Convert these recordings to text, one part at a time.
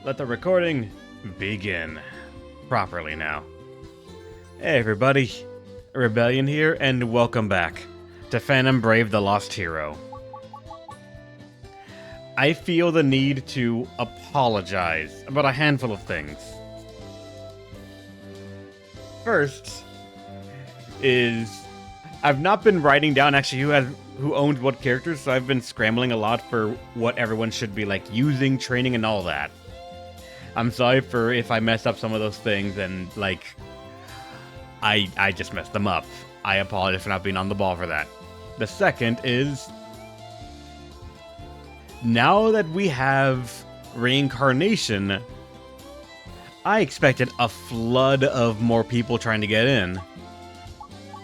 Let the recording begin properly now. Hey everybody, Rebellion here, and welcome back to Phantom Brave the Lost Hero. I feel the need to apologize about a handful of things. First is I've not been writing down actually who owns what characters, so I've been scrambling a lot for what everyone should be like using, training, and all that. I'm sorry for if I mess up some of those things and like I just messed them up. I apologize for not being on the ball for that. The second is now that we have reincarnation, I expected a flood of more people trying to get in.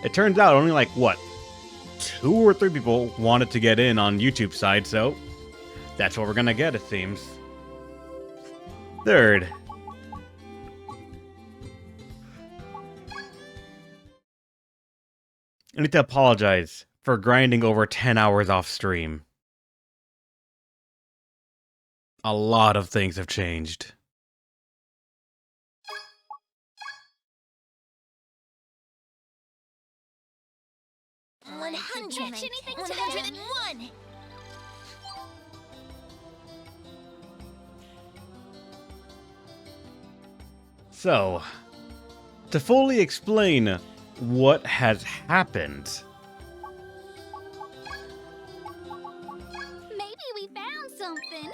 It turns out only like, what, 2 or 3 people wanted to get in on YouTube side, so that's what we're gonna get, it seems. Third, I need to apologize for grinding over 10 hours off stream. A lot of things have changed. Catch anything 101. So, to fully explain what has happened, Maybe we found something.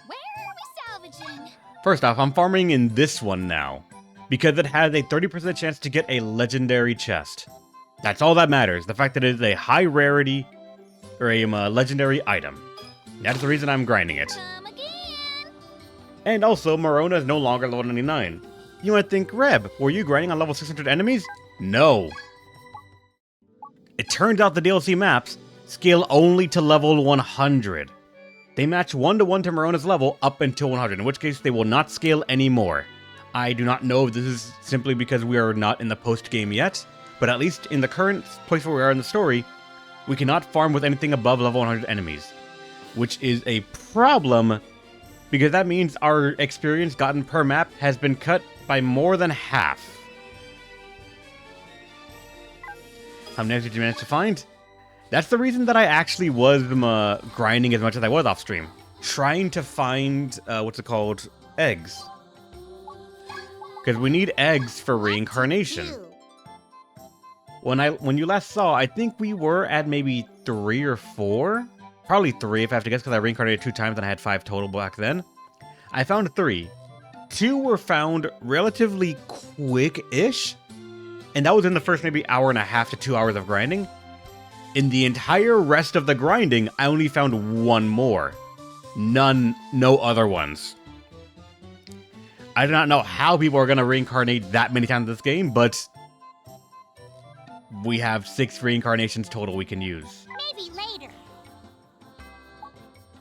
Where are we salvaging? first off, I'm farming in this one now, because it has a 30% chance to get a legendary chest. That's all that matters, the fact that it is a high rarity, or a legendary item. That's the reason I'm grinding it. Come again. And also, Marona is no longer level 99. You might think, Reb, were you grinding on level 600 enemies? No. It turns out the DLC maps scale only to level 100. They match 1-to-1 to Marona's level up until 100, in which case they will not scale anymore. I do not know if this is simply because we are not in the post-game yet, but at least in the current place where we are in the story, we cannot farm with anything above level 100 enemies. Which is a problem, because that means our experience gotten per map has been cut by more than half. How many eggs did you manage to find? That's the reason that I actually was grinding as much as I was off stream. Trying to find, eggs. Because we need eggs for reincarnation. When you last saw, I think we were at maybe 3 or 4? Probably 3 if I have to guess, because I reincarnated 2 times and I had 5 total back then. I found 3. 2 were found relatively quick-ish, and that was in the first maybe hour and a half to 2 hours of grinding. In the entire rest of the grinding, I only found 1 more. No other ones. I do not know how people are going to reincarnate that many times in this game, but we have 6 reincarnations total we can use. Maybe later.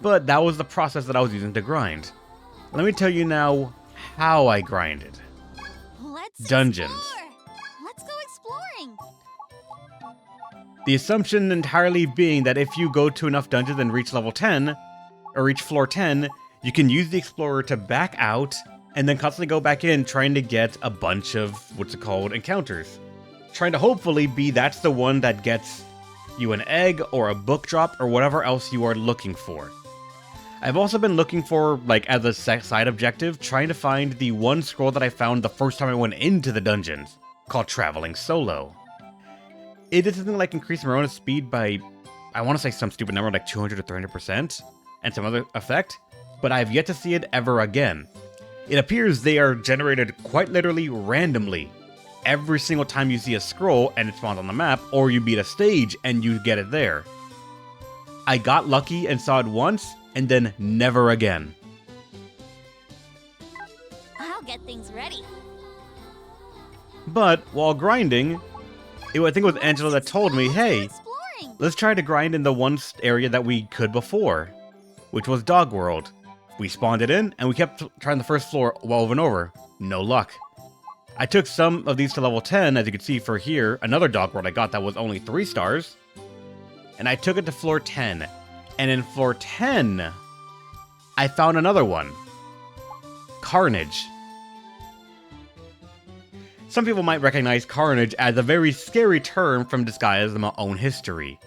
But that was the process that I was using to grind. Let me tell you now how I grinded. Let's Dungeons. explore. Let's go exploring. The assumption entirely being that if you go to enough dungeons and reach level 10, or reach floor 10, you can use the Explorer to back out, and then constantly go back in trying to get a bunch of, encounters. Trying to hopefully be that's the one that gets you an egg, or a book drop, or whatever else you are looking for. I've also been looking for, as a side objective, trying to find the one scroll that I found the first time I went into the dungeons, called Traveling Solo. It is something like increase Marona's speed by, I want to say some stupid number, like 200 or 300%, and some other effect, but I have yet to see it ever again. It appears they are generated quite literally randomly. Every single time you see a scroll and it spawns on the map, or you beat a stage and you get it there. I got lucky and saw it once, and then never again. I'll get things ready. But while grinding, I think it was Angela that told me, hey, Exploring. let's try to grind in the one area that we could before, which was Dog World. We spawned it in, and we kept trying the first floor over and over. No luck. I took some of these to level 10, as you can see for here, another Dog World I got that was only 3 stars. And I took it to floor 10. And in floor 10, I found another one. Carnage. Some people might recognize Carnage as a very scary term from Disgaea's own history.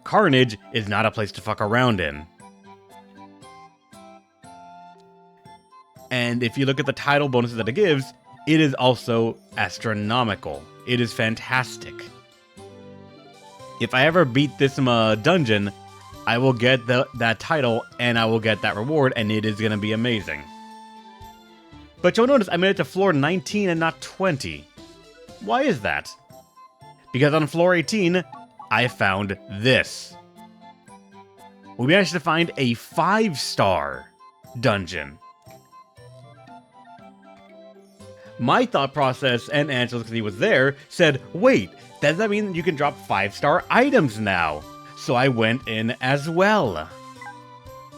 Carnage is not a place to fuck around in. And if you look at the title bonuses that it gives, it is also astronomical. It is fantastic. If I ever beat this dungeon, I will get that title and I will get that reward, and it is going to be amazing. But you'll notice I made it to floor 19 and not 20. Why is that? Because on floor 18, I found this. We managed to find a 5-star dungeon. My thought process, and Angela's, because he was there, said, wait, does that mean you can drop 5-star items now? So I went in as well.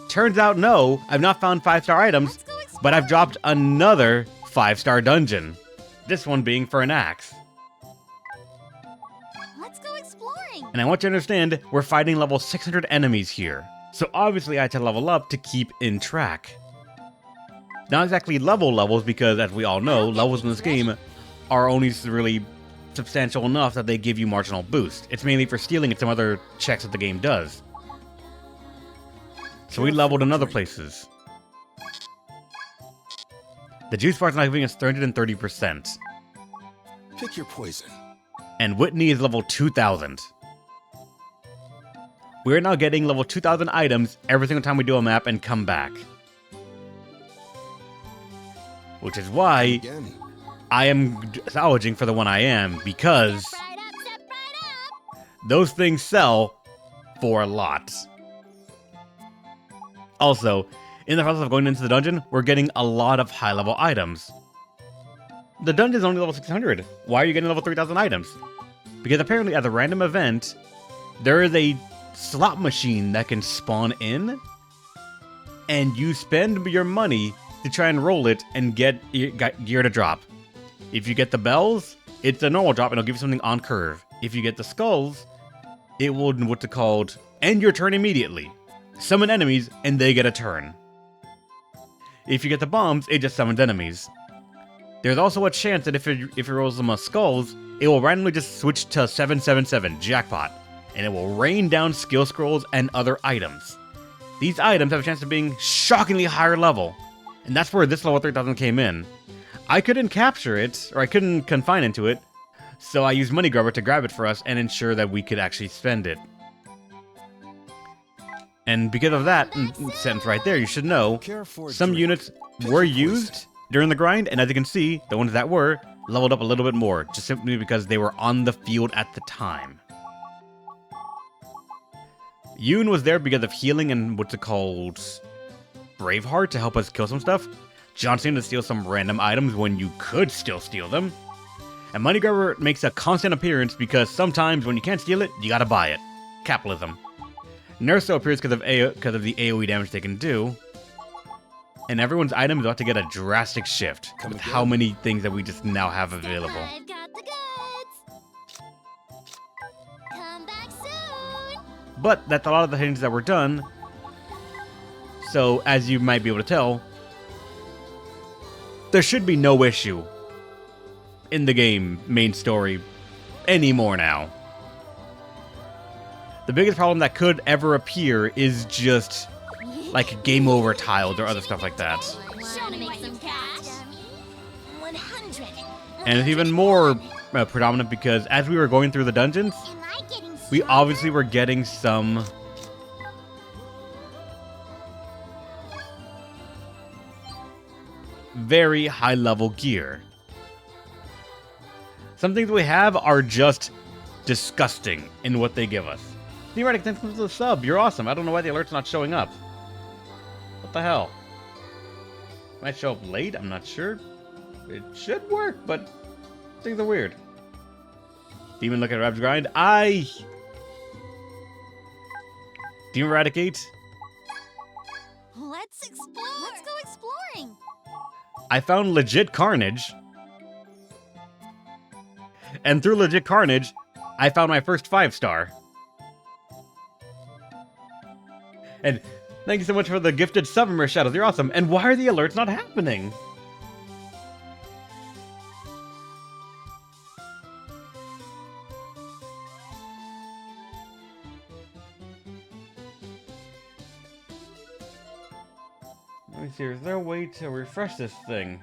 Turns out no, I've not found 5-star items, but I've dropped another 5-star dungeon. This one being for an axe. Let's go exploring. And I want you to understand, we're fighting level 600 enemies here. So obviously I had to level up to keep in track. Not exactly levels, because as we all know, levels in this game are only really substantial enough that they give you marginal boost. It's mainly for stealing and some other checks that the game does. So we leveled in other places. The juice bar is now giving us 330%. Pick your poison. And Whitney is level 2000. We're now getting level 2000 items every single time we do a map and come back. Which is why Again. I am salvaging for the one I am, because Step right up. those things sell for a lot. Also, in the process of going into the dungeon, we're getting a lot of high-level items. The dungeon is only level 600. Why are you getting level 3000 items? Because apparently at the random event, there is a slot machine that can spawn in, and you spend your money to try and roll it and get gear to drop. If you get the bells, it's a normal drop and it'll give you something on curve. If you get the skulls, it will, what's it called, end your turn immediately. Summon enemies and they get a turn. If you get the bombs, it just summons enemies. There's also a chance that if it rolls them skulls, it will randomly just switch to 777 jackpot, and it will rain down skill scrolls and other items. These items have a chance of being shockingly higher level, and that's where this level 3000 came in. I couldn't capture it, or I couldn't confine into it, so I used Money Grubber to grab it for us and ensure that we could actually spend it. And because of that sentence right there, you should know, Care for some drink. units Pick were your poison. used during the grind, and as you can see, the ones that were leveled up a little bit more, just simply because they were on the field at the time. Yoon was there because of healing and what's it called, Braveheart, to help us kill some stuff. John Cena to steal some random items when you could still steal them. And Money Grubber makes a constant appearance because sometimes when you can't steal it, you gotta buy it. Capitalism. Nerso appears because of the AoE damage they can do. And everyone's item is about to get a drastic shift Come with again. how many things that we just now have available. I've got the goods. Come back soon. But that's a lot of the things that were done. So, as you might be able to tell, there should be no issue in the game main story anymore now. The biggest problem that could ever appear is just like game over tiles or other stuff like that. Show me make some cash. 100. And it's even more predominant because as we were going through the dungeons, Am I getting we stronger? obviously were getting some very high level gear. Some things we have are just disgusting in what they give us. Theoretic, thanks for the sub. You're awesome. I don't know why the alert's not showing up. What the hell? Might show up late? I'm not sure. It should work, but things are weird. Demon look at Rab's grind. Demon Eradicate. Let's explore. Let's go exploring. I found legit Carnage. And through legit Carnage, I found my first 5-star. And thank you so much for the gifted sub, Shadows. You're awesome. And why are the alerts not happening? Let me see, is there a way to refresh this thing?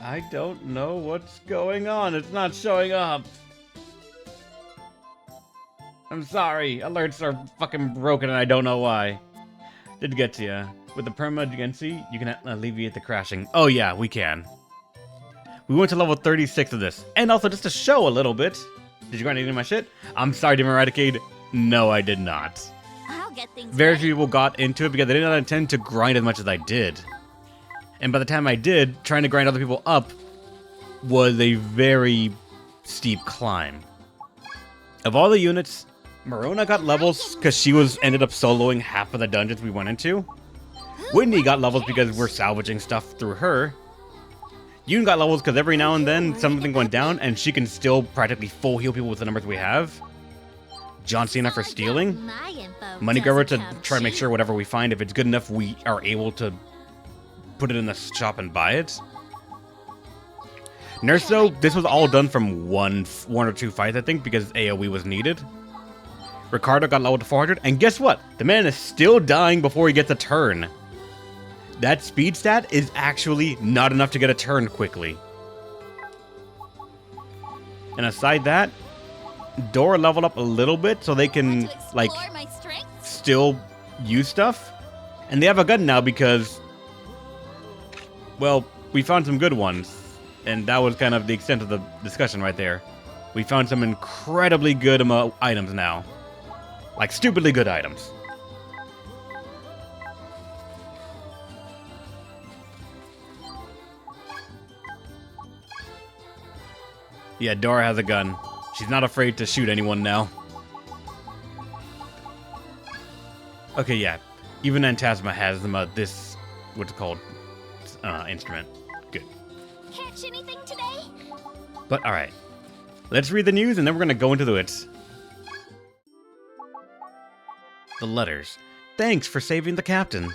I don't know what's going on. It's not showing up. I'm sorry. Alerts are fucking broken and I don't know why. Did get to ya. With the perma agency, you can alleviate the crashing. Oh yeah, we can. We went to level 36 of this. And also just to show a little bit. Did you grind any of my shit? I'm sorry, Demon Eradicate. No, I did not. I'll get things Very ready. few people got into it because they did not intend to grind as much as I did. And by the time I did, trying to grind other people up was a very steep climb. Of all the units, Marona got levels because she ended up soloing half of the dungeons we went into. Whitney got levels because we're salvaging stuff through her. Yoon got levels because every now and then something went down and she can still practically full heal people with the numbers we have. John Cena for stealing. My info Money Grubber to doesn't come try to make cheap. sure whatever we find, if it's good enough, we are able to put it in the shop and buy it. Nurse, though, this was all done from one or two fights, I think, because AoE was needed. Ricardo got leveled to 400, and guess what? The man is still dying before he gets a turn. That speed stat is actually not enough to get a turn quickly. And aside that, Dora leveled up a little bit so they can, Want to like, explore my strengths? still use stuff. And they have a gun now because, well, we found some good ones. And that was kind of the extent of the discussion right there. We found some incredibly good items now. Like, stupidly good items. Yeah, Dora has a gun. She's not afraid to shoot anyone now. Okay, yeah. Even Antasma has this, what's it called, instrument. Good. Catch anything today? But alright. Let's read the news and then we're gonna go into it. The letters. Thanks for saving the captain.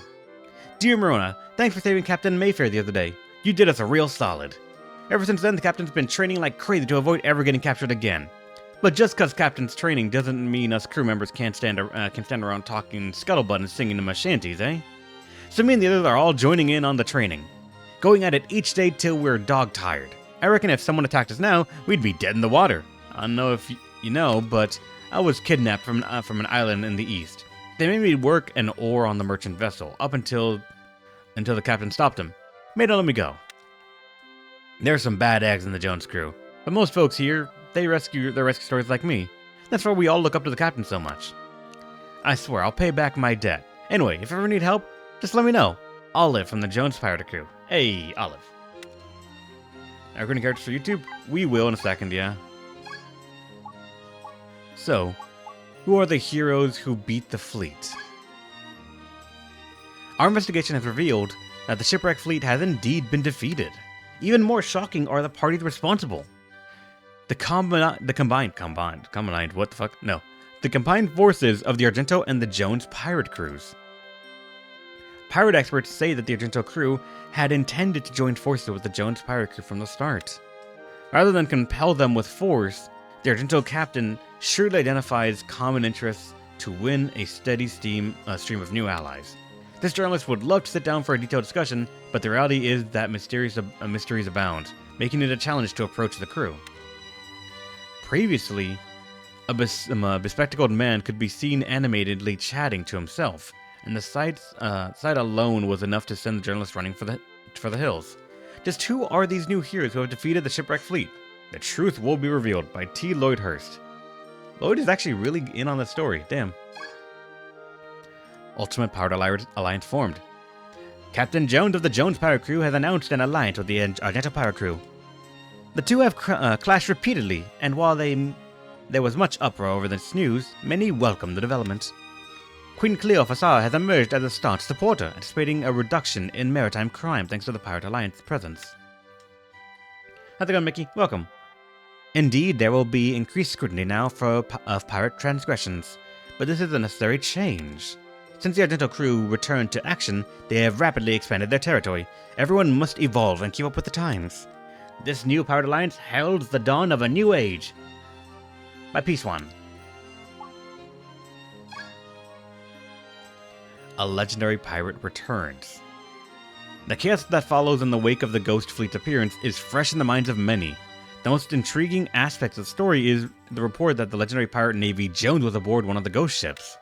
Dear Marona, thanks for saving Captain Mayfair the other day. You did us a real solid. Ever since then, the captain's been training like crazy to avoid ever getting captured again. But just cause captain's training doesn't mean us crew members can't stand around talking scuttlebutt and singing them shanties, eh? So me and the others are all joining in on the training. Going at it each day till we're dog-tired. I reckon if someone attacked us now, we'd be dead in the water. I don't know if you know, but I was kidnapped from an island in the east. They made me work an oar on the merchant vessel, up until the captain stopped him. Made him let me go. There are some bad eggs in the Jones crew, but most folks here, they rescue stories like me. That's why we all look up to the captain so much. I swear, I'll pay back my debt. Anyway, if you ever need help, just let me know. Olive from the Jones Pirate Crew. Hey, Olive. Are we going to characters for YouTube? We will in a second, yeah. So, who are the heroes who beat the fleet? Our investigation has revealed that the shipwreck fleet has indeed been defeated. Even more shocking are the parties responsible. The combined forces of the Argento and the Jones pirate crews. Pirate experts say that the Argento crew had intended to join forces with the Jones pirate crew from the start. Rather than compel them with force, the Argento captain surely identifies common interests to win a steady stream of new allies. This journalist would love to sit down for a detailed discussion, but the reality is that mysteries abound, making it a challenge to approach the crew. Previously, a bespectacled man could be seen animatedly chatting to himself, and the sight alone was enough to send the journalist running for the hills. Just who are these new heroes who have defeated the shipwrecked fleet? The truth will be revealed by T. Lloyd Hurst. Lloyd is actually really in on this story, damn. Ultimate Pirate Alliance formed. Captain Jones of the Jones Pirate Crew has announced an alliance with the Argento Pirate Crew. The two have clashed repeatedly, and while there was much uproar over this news, many welcomed the development. Queen Cleo Fassar has emerged as a staunch supporter, anticipating a reduction in maritime crime thanks to the Pirate Alliance presence. How's it going, Mickey? Welcome. Indeed, there will be increased scrutiny now of pirate transgressions. but this is a necessary change. Since the Argento crew returned to action, they have rapidly expanded their territory. Everyone must evolve and keep up with the times. This new Pirate Alliance heralds the dawn of a new age. By Peace One. A legendary pirate returns. The chaos that follows in the wake of the Ghost Fleet's appearance is fresh in the minds of many. The most intriguing aspect of the story is the report that the legendary pirate Navy Jones was aboard one of the ghost ships.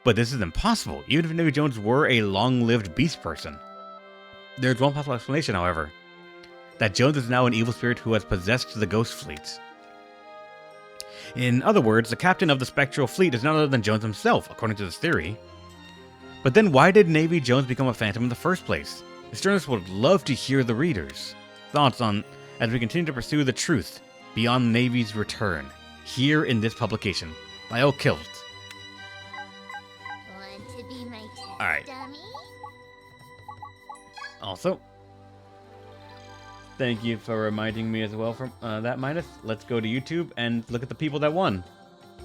But this is impossible, even if Navy Jones were a long-lived beast person. There's one possible explanation, however. That Jones is now an evil spirit who has possessed the Ghost Fleet. In other words, the captain of the Spectral Fleet is none other than Jones himself, according to this theory. But then why did Navy Jones become a phantom in the first place? This journalist would love to hear the readers' thoughts on as we continue to pursue the truth beyond Navy's return, here in this publication, by Oak Kilt. Want to be my test Alright. dummy? Also, thank you for reminding me as well from that, Minus. Let's go to YouTube and look at the people that won.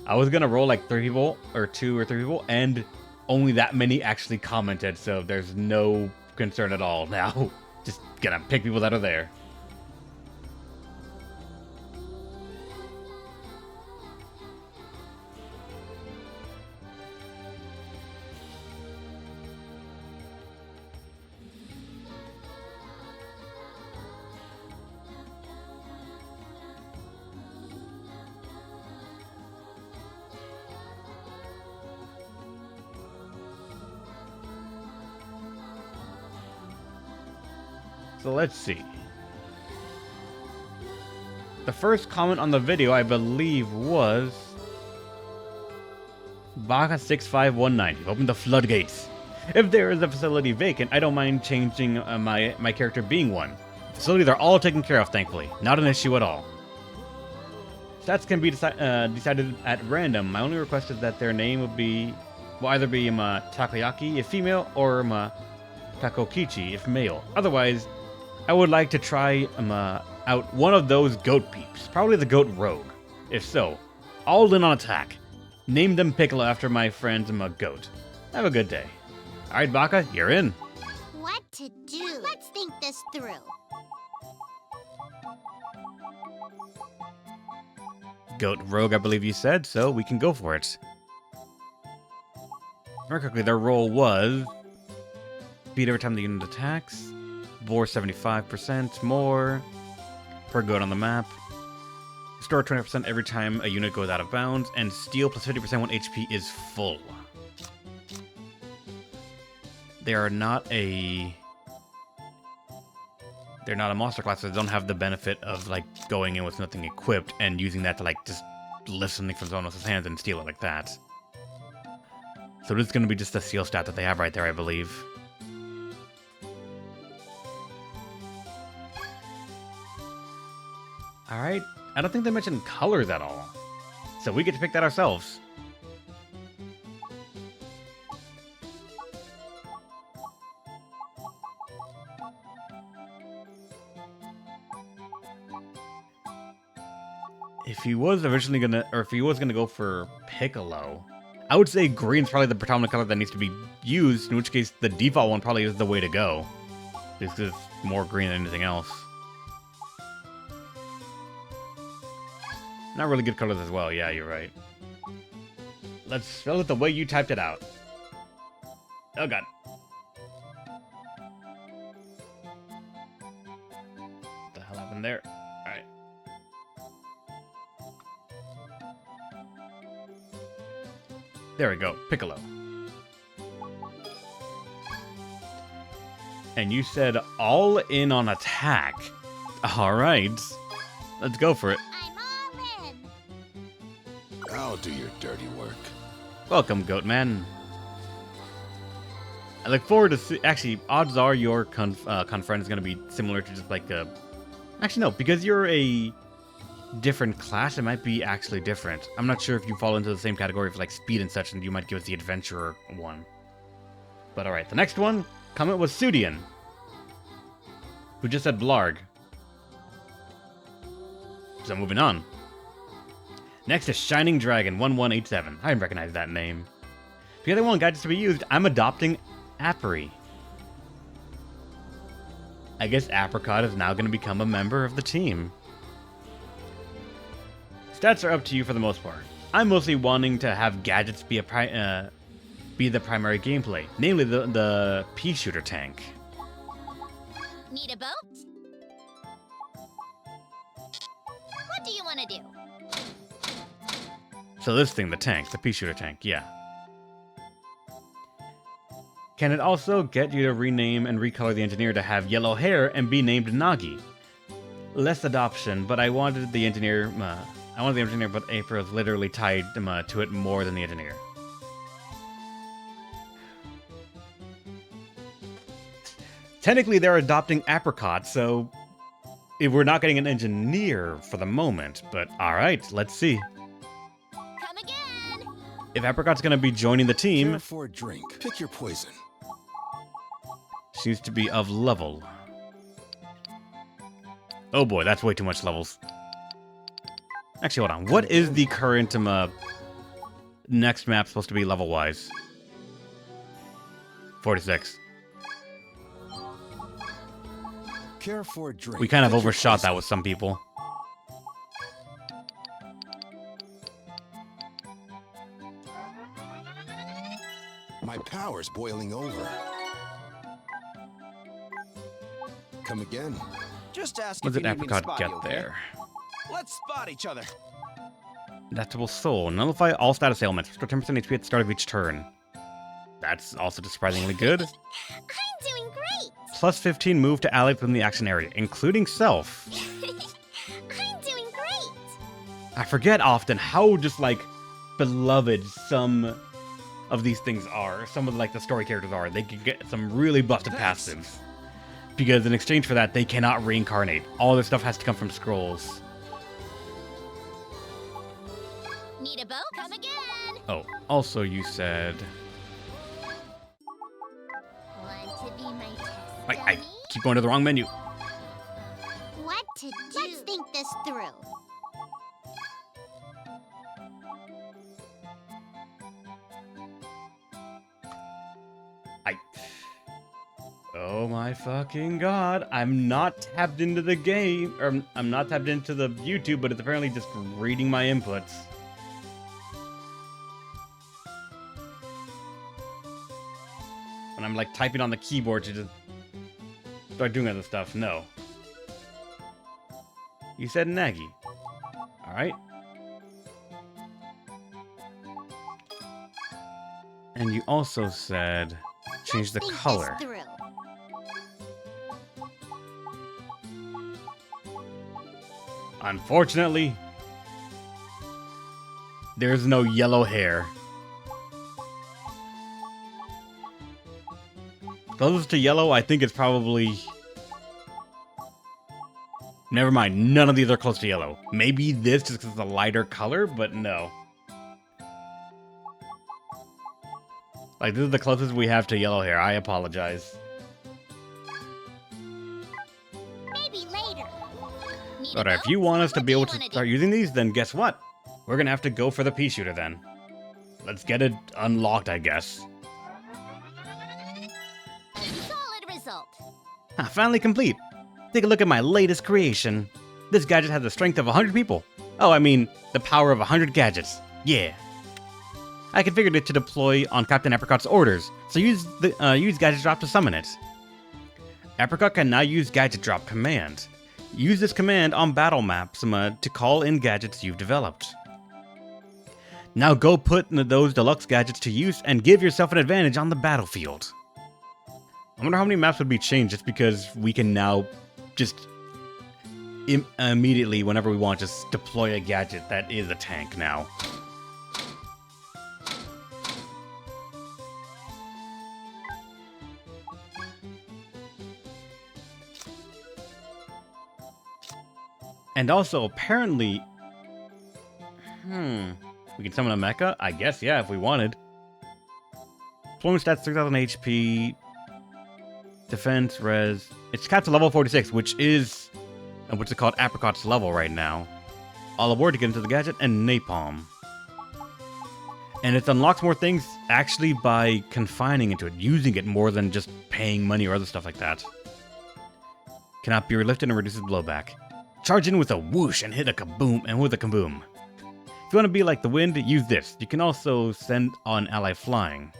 I was gonna roll like 3 people, or 2 or 3 people, and only that many actually commented, so there's no concern at all now. Just gonna pick people that are there. So let's see. The first comment on the video, I believe, was Baka65190. Open the floodgates. If there is a facility vacant, I don't mind changing my character being one. Facilities are all taken care of, thankfully. Not an issue at all. Stats can be decided at random. My only request is that their name will either be Takoyaki if female or Takokichi if male. Otherwise, I would like to try out one of those goat peeps, probably the goat rogue. If so, all in on attack. Name them Piccolo after my friend's goat. Have a good day. Alright, Baka, you're in. What to do? Let's think this through. Goat rogue, I believe you said, so we can go for it. Very quickly, their roll was speed every time the unit attacks, bore 75% more per goat on the map, restore 20% every time a unit goes out of bounds, and steal plus 50% when HP is full. They are not a monster class, so they don't have the benefit of like going in with nothing equipped and using that to like just lift something from someone else's hands and steal it like that. So this is going to be just a seal stat that they have right there, I believe. Alright, I don't think they mentioned colors at all. So we get to pick that ourselves. If he was originally gonna, or if he was gonna go for Piccolo, I would say green's probably the predominant color that needs to be used, in which case the default one probably is the way to go. This is more green than anything else. Not really good colors as well, yeah, you're right. Let's spell it the way you typed it out. Oh god. What the hell happened there? Alright. There we go, Piccolo. And you said all in on attack. Alright. Let's go for it. I'm all in. I'll do your dirty work. Welcome, Goatman. I look forward to see. Actually, odds are your confront is going to be similar to just like a. Actually, no, because you're a different class, it might be actually different. I'm not sure if you fall into the same category of like speed and such, and you might give us the adventurer one. But all right, the next one comment was Sudian, who just said Blarg. So moving on. Next is Shining Dragon 1187. I recognize that name. If you other want gadgets to be used, I'm adopting Apri. I guess Apricot is now going to become a member of the team. Stats are up to you for the most part. I'm mostly wanting to have gadgets be the primary gameplay, namely the pea shooter tank. Need a boat? What do you want to do? So this thing, the tank, the pea shooter tank, yeah. Can it also get you to rename and recolor the engineer to have yellow hair and be named Nagi? Less adoption, but I wanted the engineer, but April is literally tied to it more than the engineer. Technically, they're adopting Apricot, so if we're not getting an engineer for the moment, but alright, let's see. Come again! If Apricot's gonna be joining the team, Care for a drink. Pick your poison. seems to be of level. Oh boy, that's way too much levels. Actually, hold on. What is the current next map supposed to be level-wise? 46. Care for a drink. We kind of Pick your overshot that poison. with some people. My power's boiling over. Come again. Just ask What if did you need me to Apricot spot get you, okay? there? Let's spot each other. Adaptable Soul. Nullify all status ailments. Restore 10% HP at the start of each turn. That's also surprisingly good. I'm doing great! Plus 15 move to allies within the action area, including self. I'm doing great! I forget often how just, like, beloved some of these things are. Some of, like, the story characters are. They can get some really busted passives. Because in exchange for that, they cannot reincarnate. All their stuff has to come from scrolls. Need a boat? Come again! Oh, also you said... Want to be my test I dummy? keep going to the wrong menu. What to do? Let's think this through. Oh my fucking god. I'm not tapped into the game, or I'm not tapped into the YouTube, but it's apparently just reading my inputs. And I'm like typing on the keyboard to just start doing other stuff. No. You said Nagi. Alright. And you also said change the Let's think color. this through. Unfortunately, there's no yellow hair. Closest to yellow, I think it's probably... Never mind, none of these are close to yellow. Maybe this just because it's a lighter color, but no. Like, this is the closest we have to yellow hair. I apologize. Maybe later. Need a But if boat? you want us to What be do able you to wanna start do? using these, then guess what? We're gonna have to go for the pea shooter then. Let's get it unlocked, I guess. Solid result. Ah, finally complete. Take a look at my latest creation. This gadget has the strength of 100 people. Oh, I mean, the power of 100 gadgets. Yeah. I configured it to deploy on Captain Apricot's orders, so use Gadget Drop to summon it. Apricot can now use Gadget Drop command. Use this command on battle maps to call in gadgets you've developed. Now go put those deluxe gadgets to use and give yourself an advantage on the battlefield. I wonder how many maps would be changed just because we can now just immediately, whenever we want, just deploy a gadget that is a tank now. And also, apparently... We can summon a mecha? I guess, yeah, if we wanted. Deployment stats 3000 HP. Defense, res... It's capped to level 46, which is... What's it called? Apricot's level right now. all aboard to get into the gadget, and napalm. And it unlocks more things actually by confining into it, using it more than just paying money or other stuff like that. Cannot be relifted and reduces blowback. Charge in with a whoosh and hit a kaboom, and with a kaboom. If you want to be like the wind, use this. You can also send on ally flying.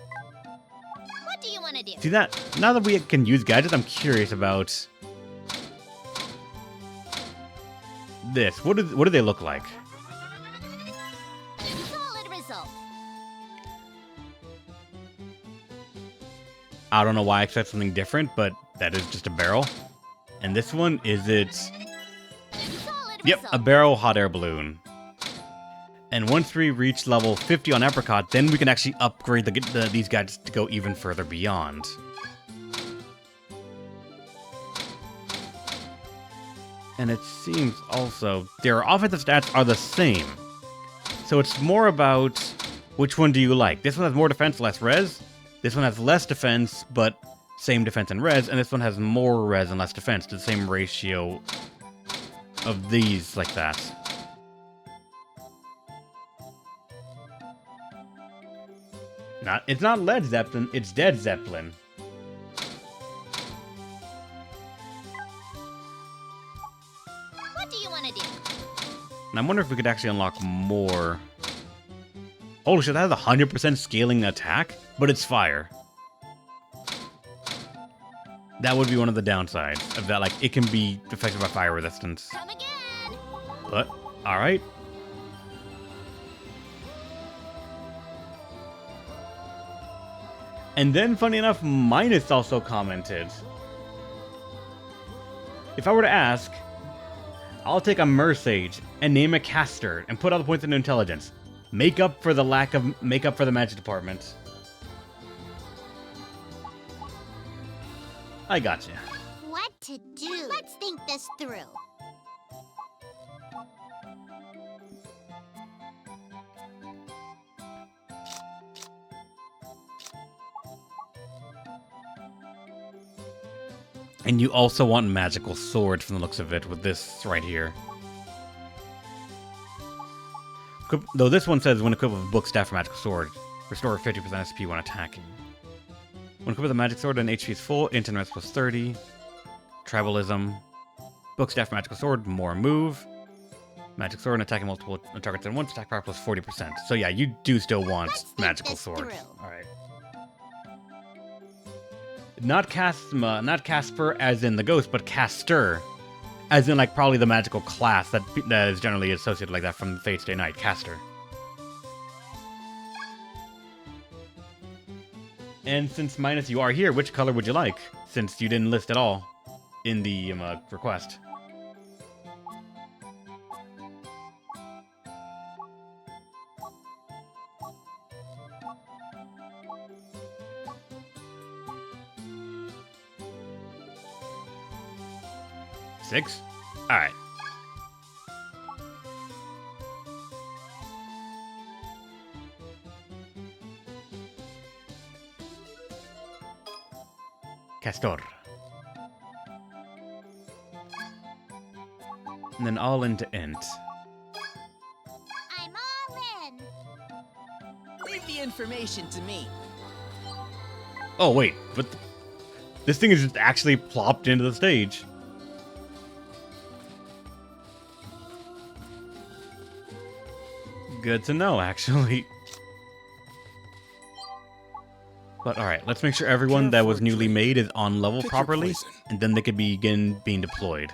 What do you want to do? See that? Now that we can use gadgets, I'm curious about this. What do they look like? Solid result. I don't know why I expect something different, but that is just a barrel. And this one, is it? Solid Yep, result. a barrel hot air balloon. And once we reach level 50 on Apricot, then we can actually upgrade these gadgets to go even further beyond. And it seems also their offensive stats are the same. So it's more about which one do you like. This one has more defense, less res. This one has less defense, but same defense and res. And this one has more res and less defense, to the same ratio of these like that. It's not Led Zeppelin, it's Dead Zeppelin. What do you want to do? And I wonder if we could actually unlock more. Holy shit, that has 100% scaling attack, but it's fire. That would be one of the downsides of that, like, it can be affected by fire resistance. Come again. But, alright. And then, funny enough, Minus also commented. If I were to ask, I'll take a Mersage and name a caster and put all the points into intelligence. Make up for the magic department. I gotcha. What to do? Let's think this through. And you also want magical sword from the looks of it with this right here. Though this one says when equipped with book, staff, or magical sword, restore 50% SP when attacking. When equipped with a magic sword and HP is full, int and res plus 30. Tribalism. Book, staff, or magical sword, more move. Magic sword and attacking multiple targets at once, attack power plus 40%. So yeah, you do still want Let's think magical this sword. through. Alright. Not Casper as in the ghost, but caster. As in, like, probably the magical class that is generally associated like that from Fate's Day Night. Caster. And since Minus you are here, which color would you like? Since you didn't list at all in the request. Six? Alright. Castor. And then all into int. I'm all in. Leave the information to me. Oh, wait. But this thing is just actually plopped into the stage. Good to know, actually. But alright, let's make sure everyone that was newly made is on level Pick your properly, poison. and then they could begin being deployed.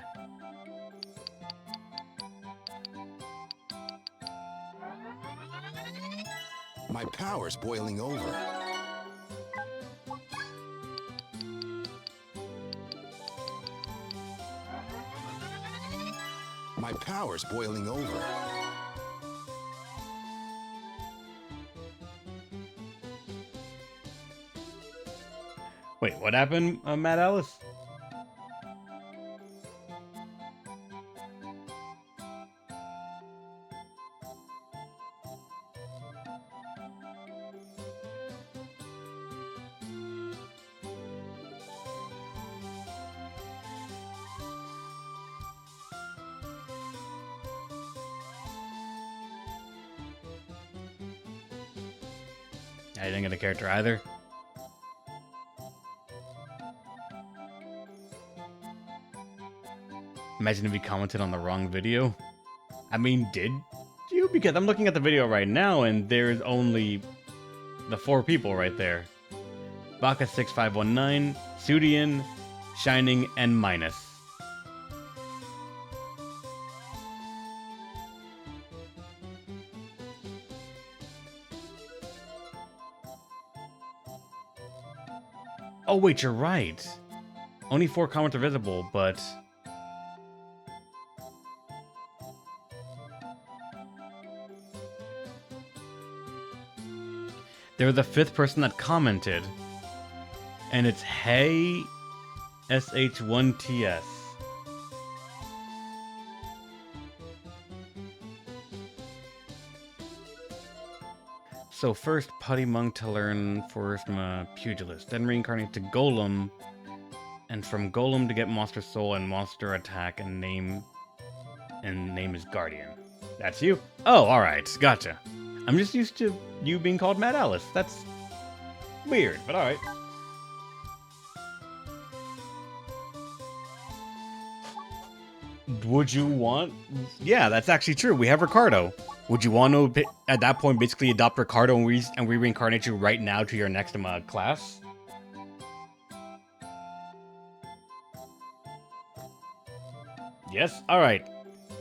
My power's boiling over. My power's boiling over. Wait, what happened, Matt Alice? I didn't get a character either. Imagine if he commented on the wrong video. I mean, did you? Because I'm looking at the video right now and there's only the 4 people right there. Baka6519, Sudian, Shining, and Minus. Oh wait, you're right. Only 4 comments are visible, but... they're the 5th person that commented. And it's Hey SH1TS. So first, Putty Monk to learn first from a pugilist, then reincarnate to Golem, and from Golem to get Monster Soul and Monster Attack, and name is Guardian. That's you? Oh, alright, gotcha. I'm just used to you being called Mad Alice. That's weird, but alright. Would you want... yeah, that's actually true. We have Ricardo. Would you want to, at that point, basically adopt Ricardo and we reincarnate you right now to your next class? Yes? Alright.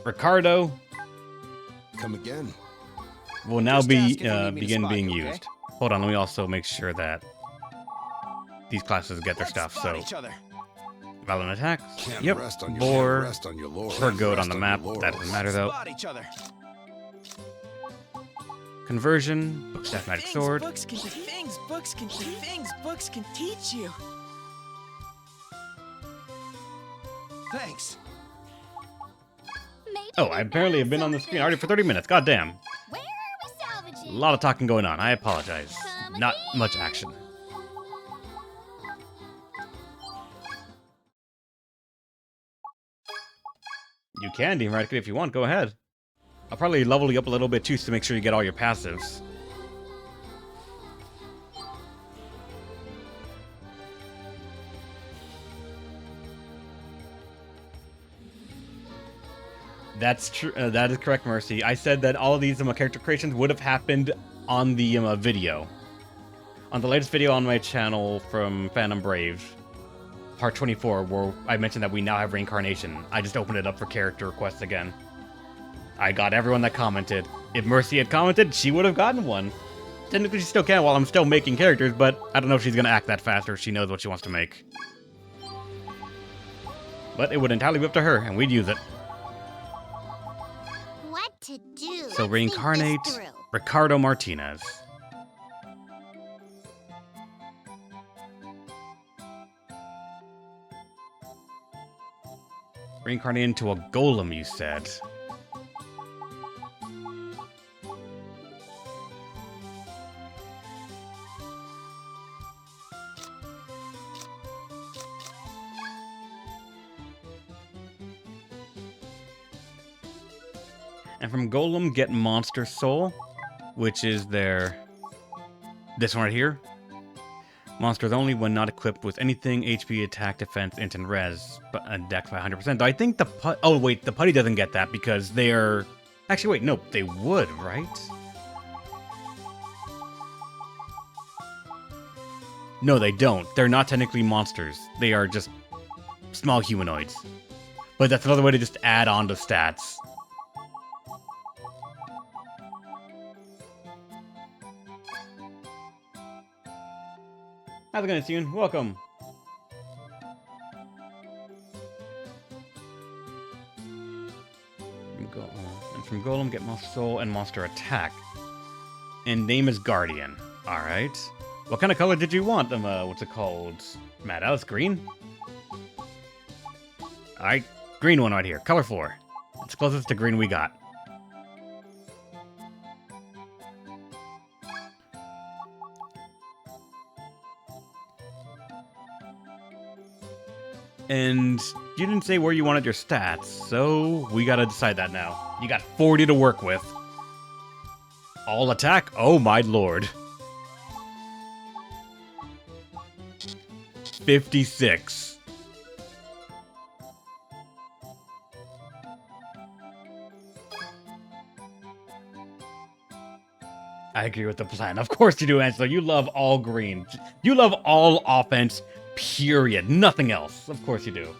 Ricardo Come again. will now Just be ask if you need me to begin spot being you, okay? used. Hold on, let me also make sure that these classes get their Let's stuff. spot So, each other. Violent attacks. Can't Yep. rest on your Boar. rest on your laurels. Per goat on Rest the your map. That laurels. doesn't matter though. Spot each other. Conversion. Book Staff Magic Sword. Books can teach you. Thanks. Maybe Oh, we I apparently have been on the screen already for 30 minutes. God damn. Where are we A salvaging? lot of talking going on. I apologize. Come Not again. much action. You can theoretically if you want. Go ahead. I'll probably level you up a little bit too to make sure you get all your passives. That's true. That is correct, Mercy. I said that all of these character creations would have happened on the video. On the latest video on my channel from Phantom Brave, part 24, where I mentioned that we now have reincarnation. I just opened it up for character requests again. I got everyone that commented. If Mercy had commented, she would have gotten one. Technically, she still can while I'm still making characters, but I don't know if she's going to act that fast or if she knows what she wants to make. But it would entirely be up to her, and we'd use it. What to do? So Let's reincarnate think this through. Ricardo Martinez. Reincarnate into a golem, you said. And from Golem, get Monster Soul, which is this one right here. Monsters only when not equipped with anything HP, attack, defense, int, and res, but dex by 100%. Though I think the oh wait, the putty doesn't get that because they are... actually wait, no, they would, right? No, they don't. They're not technically monsters. They are just small humanoids. But that's another way to just add on to stats. How's it going, Tune? Welcome. And from Golem, get Monster Soul and Monster Attack. And name is Guardian. Alright. What kind of color did you want them? What's it called? Mad Alice Green? Alright. Green one right here. Color 4. It's closest to green we got. And you didn't say where you wanted your stats, so we gotta decide that now. You got 40 to work with. All attack? Oh my lord. 56. I agree with the plan. Of course you do, Angelo. You love all green. You love all offense, period. Nothing else. Of course you do.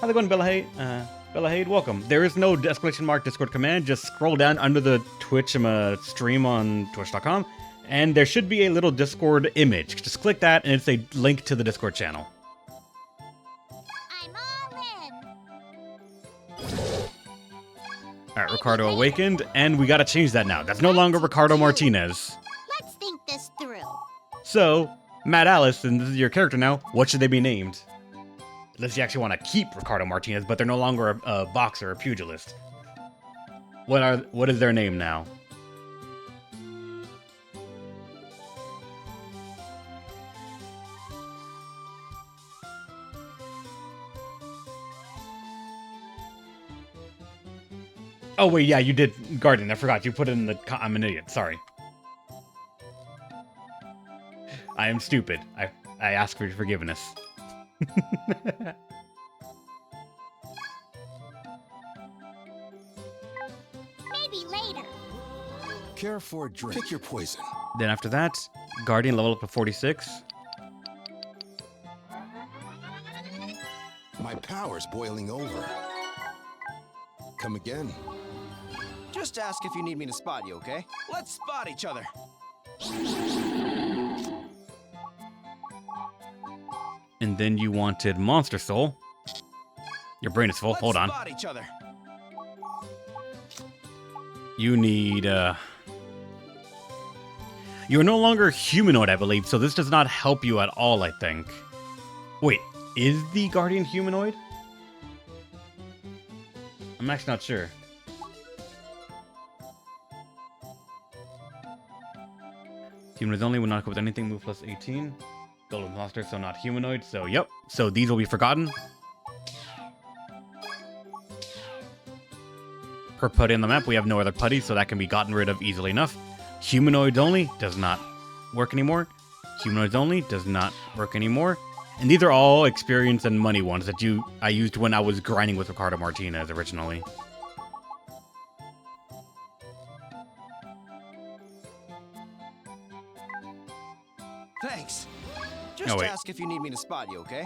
How's it going, Bella Hade, welcome. There is no exclamation mark Discord command. Just scroll down under the Twitch stream on twitch.com, and there should be a little Discord image. Just click that, and it's a link to the Discord channel. I'm all in. All right, Ricardo awakened, and we gotta change that now. That's no longer Ricardo Martinez. Let's think this through. So, Matt Alice, and this is your character now, what should they be named? Unless you actually want to keep Ricardo Martinez, but they're no longer a boxer or pugilist. What is their name now? Oh wait, yeah, you did Guardian. I forgot. You put it in the. I'm an idiot. Sorry. I am stupid. I ask for your forgiveness. Maybe later. Care for a drink. Pick your poison. Then after that, Guardian level up to 46. My power's boiling over. Come again. Just ask if you need me to spot you, okay? Let's spot each other. And then you wanted Monster Soul. Your brain is full. Hold on. Spot each other. You need, You're no longer humanoid, I believe, so this does not help you at all, I think. Wait, is the Guardian humanoid? I'm actually not sure. Humanoids only will not cope with anything, move plus 18. Golden monster, so not humanoid, so yep. So these will be forgotten. Per putty on the map, we have no other putty, so that can be gotten rid of easily enough. Humanoids only does not work anymore. Humanoids only does not work anymore. And these are all experience and money ones that I used when I was grinding with Ricardo Martinez originally. Thanks. Just Oh, wait. ask if you need me to spot you, okay?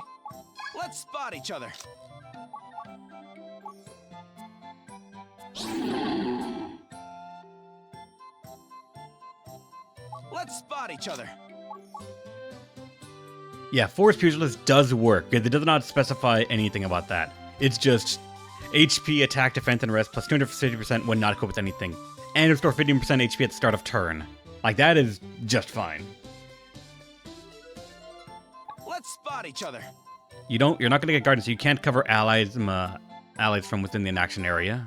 Let's spot each other. Let's spot each other. Yeah, Force Pugilist does work. It does not specify anything about that. It's just HP, attack, defense, and rest plus 250% when not equipped with anything. And restore 15% HP at the start of turn. Like, that is just fine. Let's spot each other. You're not going to get guardians, so you can't cover allies from within the inaction area.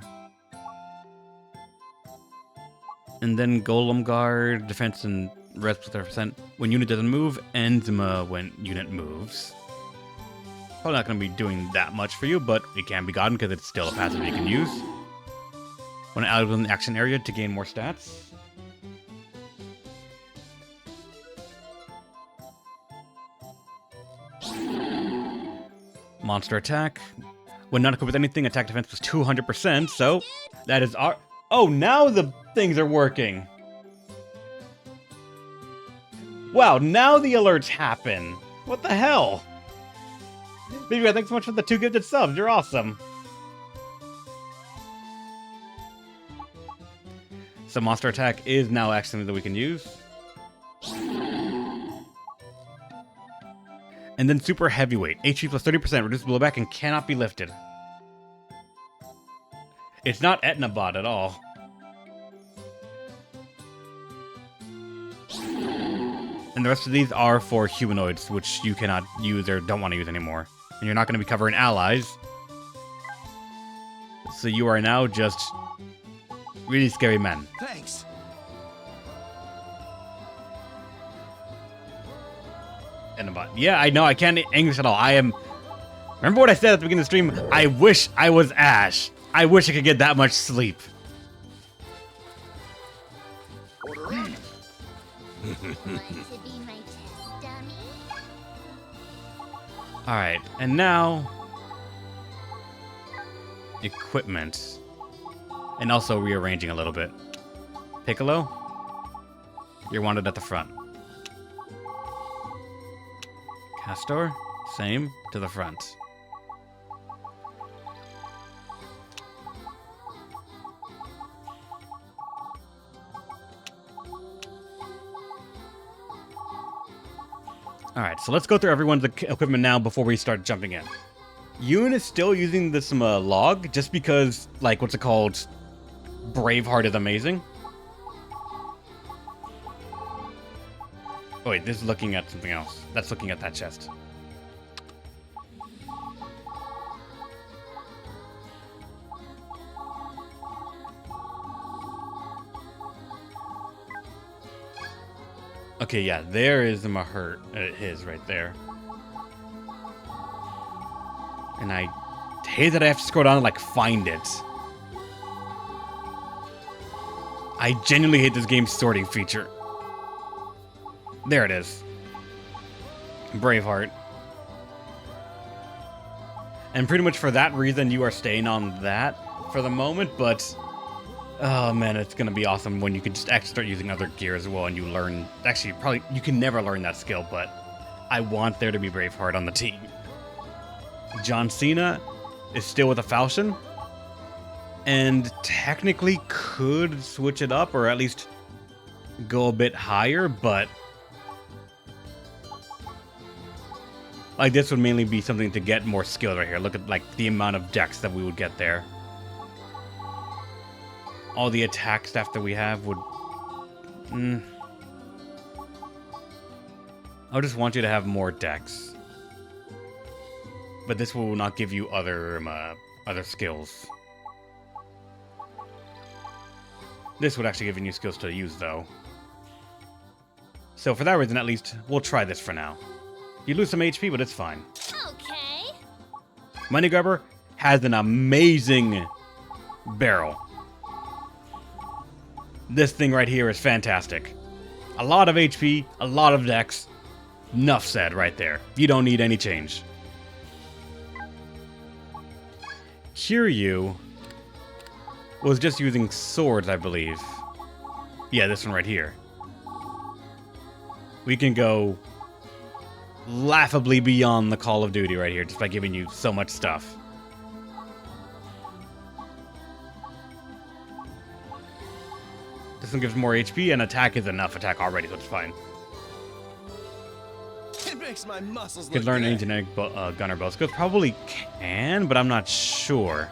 And then Golem Guard, defense and rest plus 30% when unit doesn't move, and when unit moves. Probably not going to be doing that much for you, but it can be gotten because it's still a passive you can use. When allies within the action area to gain more stats. Monster attack. When not equipped with anything, attack defense was 200%, so that is our... Oh, now the things are working! Wow, now the alerts happen! What the hell? Baby, thanks so much for the 2 gifted subs, you're awesome! So monster attack is now actually something that we can use. And then super heavyweight. HP plus 30%, reduced blowback, and cannot be lifted. It's not Etnabot at all. And the rest of these are for humanoids, which you cannot use or don't want to use anymore. And you're not going to be covering allies. So you are now just really scary men. Thanks. Etnabot. Yeah, I know, I can't English at all. I am... Remember what I said at the beginning of the stream? I wish I was Ash. I wish I could get that much sleep. Order up. Want to be my test dummy? Alright, and now... equipment. And also rearranging a little bit. Piccolo, you're wanted at the front. Castor, same, to the front. Alright, so let's go through everyone's equipment now before we start jumping in. Yoon is still using this log just because, like, what's it called? Braveheart is amazing. Oh wait, this is looking at something else. That's looking at that chest. Okay, yeah, there is his right there. And I hate that I have to scroll down and, like, find it. I genuinely hate this game's sorting feature. There it is. Braveheart. And pretty much for that reason, you are staying on that for the moment, but... oh man, it's gonna be awesome when you can just actually start using other gear as well and you learn... actually, probably, you can never learn that skill, but I want there to be Braveheart on the team. John Cena is still with a Falchion, and technically could switch it up, or at least go a bit higher, but... like, this would mainly be something to get more skill right here. Look at, like, the amount of decks that we would get there. All the attack stuff that we have would... I just want you to have more decks. But this will not give you other skills. This would actually give you new skills to use, though. So for that reason, at least, we'll try this for now. You lose some HP, but it's fine. Okay. Money Grabber has an amazing barrel. This thing right here is fantastic. A lot of HP, a lot of dex. Enough said right there. You don't need any change. Kiryu was just using swords, I believe. Yeah, this one right here. We can go laughably beyond the Call of Duty right here just by giving you so much stuff. This one gives more HP, and attack is enough attack already, so it's fine. It makes my muscles Could look learn any good. genetic gunner bow skills. Probably can, but I'm not sure.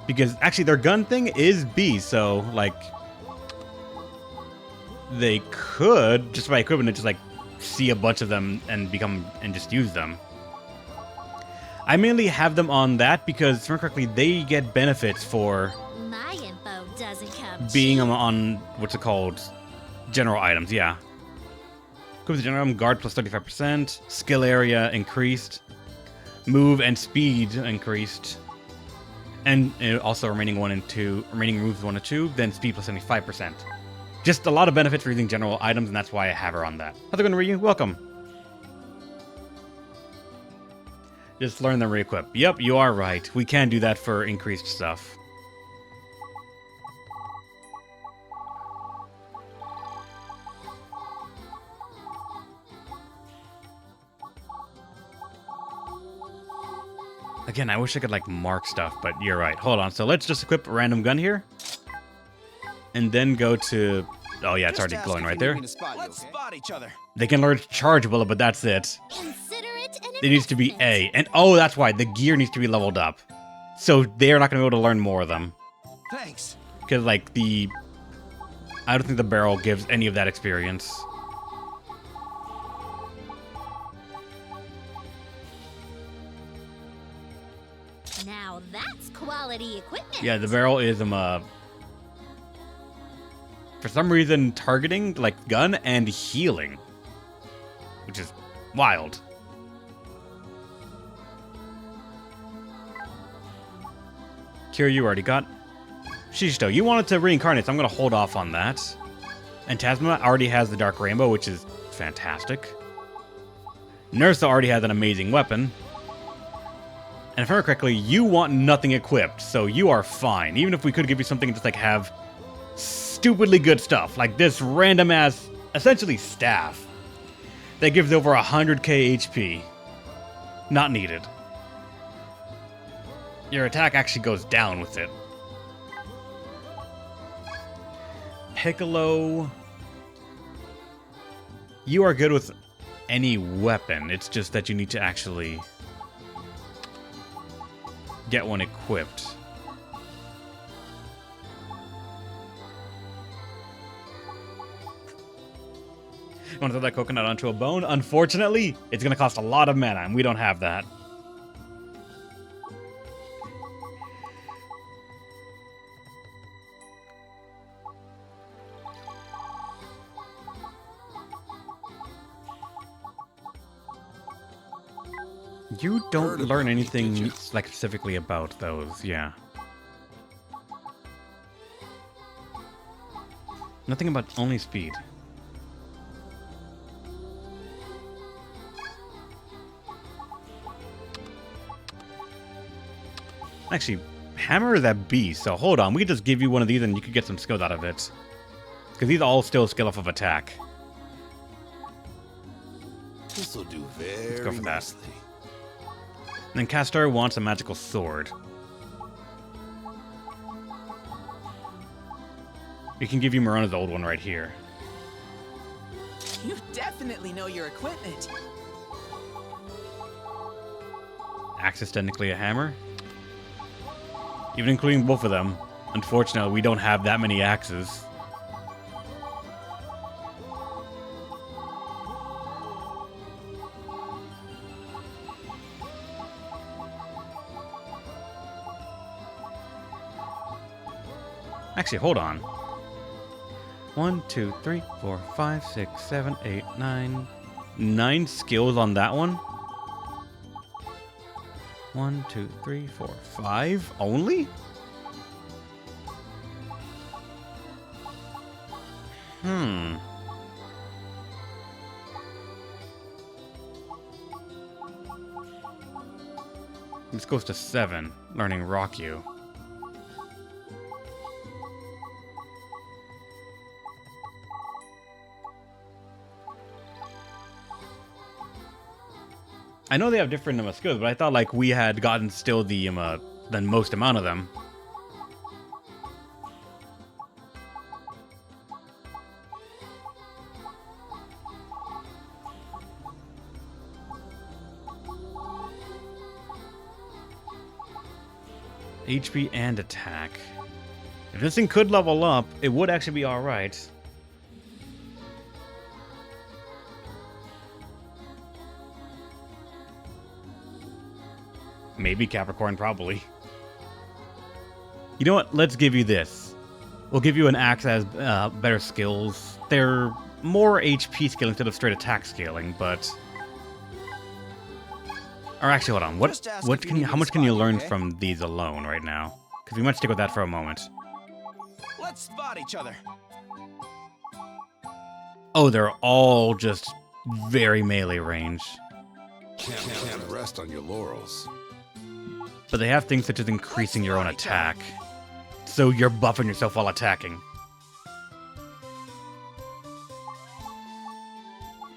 Because actually their gun thing is B, so like they could just by equipment just like see a bunch of them and just use them. I mainly have them on that because, if I remember correctly, they get benefits for My info doesn't come being cheap. on what's it called? General items, yeah. Equip the general item, guard plus 35%, skill area increased, move and speed increased, and also remaining moves 1 and 2, then speed plus 75%. Just a lot of benefits for using general items, and that's why I have her on that. How's it going, Ryu? Welcome. Just learn them re-equip. Yep, you are right. We can do that for increased stuff. Again, I wish I could, like, mark stuff, but you're right. Hold on. So let's just equip a random gun here. And then go to... oh, yeah, it's Just already ask glowing if right you there. need me to spot you, Let's okay? spot each other. They can learn Charge Bullet, but that's it. Consider it an It needs to be investment. A. And, oh, that's why. The gear needs to be leveled up. So they're not going to be able to learn more of them. Thanks. Because, like, I don't think the barrel gives any of that experience. Now that's quality equipment. Yeah, the barrel is, for some reason, targeting, like, gun and healing. Which is wild. Kira, you already got. Shisto, you wanted to reincarnate, so I'm going to hold off on that. And Tasma already has the Dark Rainbow, which is fantastic. Nursa already has an amazing weapon. And if I remember correctly, you want nothing equipped, so you are fine. Even if we could give you something just like have stupidly good stuff, like this random ass, essentially staff, that gives over 100k HP. Not needed. Your attack actually goes down with it. Piccolo, you are good with any weapon. It's just that you need to actually get one equipped. You want to throw that coconut onto a bone? Unfortunately, it's going to cost a lot of mana, and we don't have that. You don't learn anything like specifically about those, yeah. Nothing about only speed. Actually, hammer is that beast, so hold on. We could just give you one of these and you could get some skills out of it. Because these all still skill off of attack. This will do very Let's go for that. nicely. And then Castor wants a magical sword. We can give you Mirona's old one right here. You definitely know your equipment. Axe is technically a hammer. Even including both of them. Unfortunately, we don't have that many axes. Actually, hold on. 1, 2, 3, 4, 5, 6, 7, 8, 9. 9 skills on that one? 1, 2, 3, 4, 5 only? This goes to 7, learning Rockyu. I know they have different skills, but I thought like we had gotten still the most amount of them. HP and attack. If this thing could level up, it would actually be alright. Maybe Capricorn, probably. You know what? Let's give you this. We'll give you an axe that has better skills. They're more HP scaling instead of straight attack scaling, but... Or actually, hold on. How much can you learn from these alone right now? Because we might stick with that for a moment. Let's spot each other. Oh, they're all just very melee range. Can't rest on your laurels. But they have things such as increasing your own attack. So you're buffing yourself while attacking.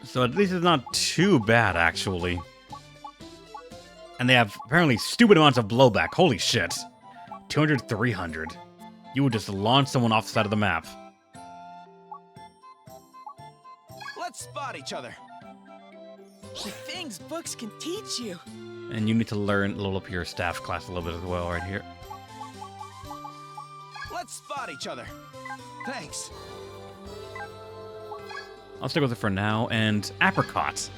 So at least it's not too bad, actually. And they have apparently stupid amounts of blowback. Holy shit. 200, 300. You would just launch someone off the side of the map. Let's spot each other. The things books can teach you. And you need to level up your staff class a little bit as well right here. Let's spot each other. Thanks. I'll stick with it for now. And Apricot.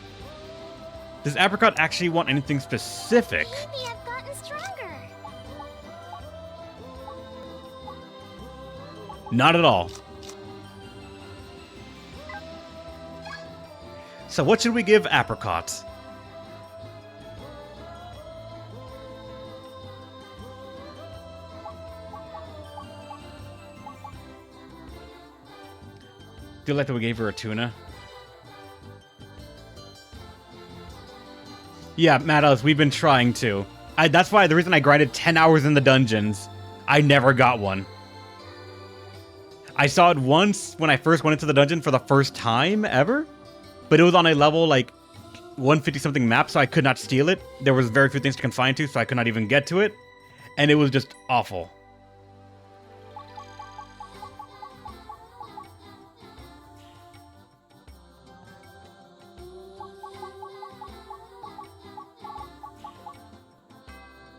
Does Apricot actually want anything specific? Maybe I've gotten stronger. Not at all. So what should we give Apricot? Do you like that we gave her a tuna? Yeah, Matos, we've been trying to. That's why the reason I grinded 10 hours in the dungeons. I never got one. I saw it once when I first went into the dungeon for the first time ever, but it was on a level like 150 something map, so I could not steal it. There was very few things to confine to, so I could not even get to it, and it was just awful.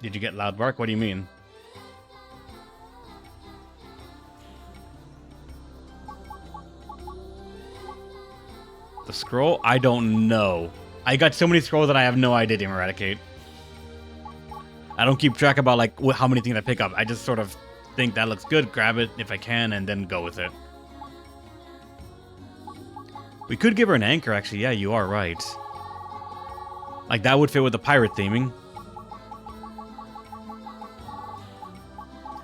Did you get loud bark? What do you mean? The scroll? I don't know. I got so many scrolls that I have no idea to eradicate. I don't keep track about like how many things I pick up. I just sort of think that looks good, grab it if I can, and then go with it. We could give her an anchor, actually. Yeah, you are right. Like, that would fit with the pirate theming.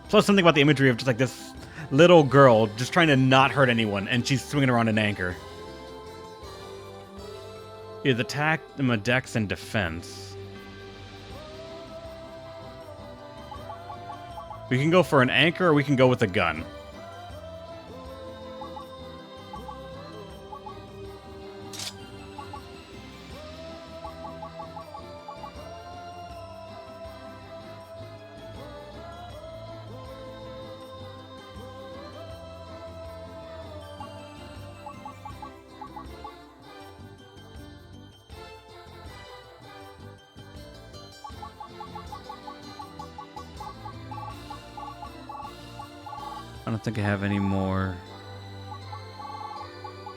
Plus, something about the imagery of just like this little girl just trying to not hurt anyone, and she's swinging around an anchor. Is attack, dex, and defense. We can go for an anchor, or we can go with a gun. I don't think I have any more